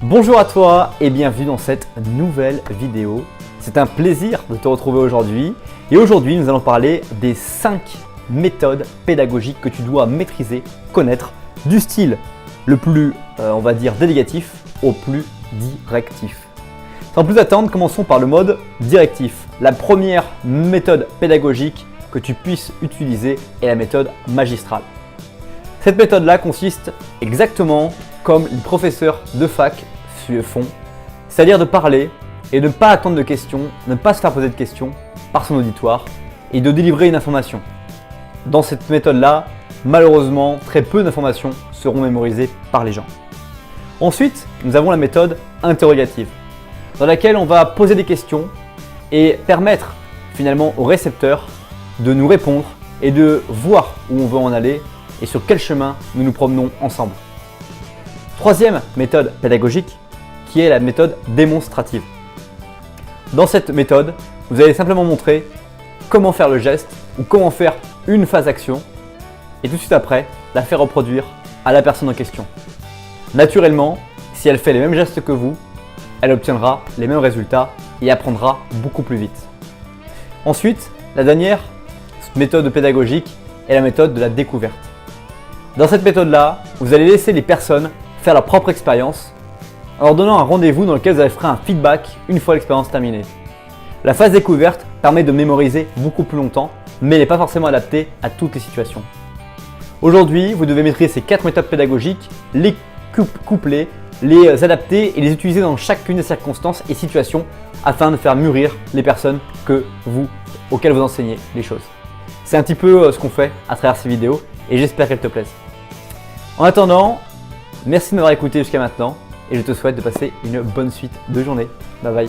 Bonjour à toi et bienvenue dans cette nouvelle vidéo. C'est un plaisir de te retrouver aujourd'hui. Et aujourd'hui, nous allons parler des 5 méthodes pédagogiques que tu dois maîtriser, connaître, du style le plus, on va dire, délégatif au plus directif. Sans plus attendre, commençons par le mode directif. La première méthode pédagogique que tu puisses utiliser est la méthode magistrale. Cette méthode-là consiste exactement comme les professeurs de fac font, c'est-à-dire de parler et de ne pas attendre de questions, ne pas se faire poser de questions par son auditoire et de délivrer une information. Dans cette méthode-là, malheureusement, très peu d'informations seront mémorisées par les gens. Ensuite, nous avons la méthode interrogative, dans laquelle on va poser des questions et permettre finalement au récepteur de nous répondre et de voir où on veut en aller et sur quel chemin nous nous promenons ensemble. Troisième méthode pédagogique, qui est la méthode démonstrative. Dans cette méthode, vous allez simplement montrer comment faire le geste ou comment faire une phase action et tout de suite après, la faire reproduire à la personne en question. Naturellement, si elle fait les mêmes gestes que vous, elle obtiendra les mêmes résultats et apprendra beaucoup plus vite. Ensuite, la dernière méthode pédagogique est la méthode de la découverte. Dans cette méthode-là, vous allez laisser les personnes faire leur propre expérience en leur donnant un rendez-vous dans lequel vous allez faire un feedback une fois l'expérience terminée. La phase découverte permet de mémoriser beaucoup plus longtemps, mais elle n'est pas forcément adaptée à toutes les situations. Aujourd'hui, vous devez maîtriser ces 4 méthodes pédagogiques, les coupler, les adapter et les utiliser dans chacune des circonstances et situations afin de faire mûrir les personnes auxquelles vous enseignez les choses. C'est un petit peu ce qu'on fait à travers ces vidéos et j'espère qu'elles te plaisent. En attendant, merci de m'avoir écouté jusqu'à maintenant et je te souhaite de passer une bonne suite de journée. Bye bye.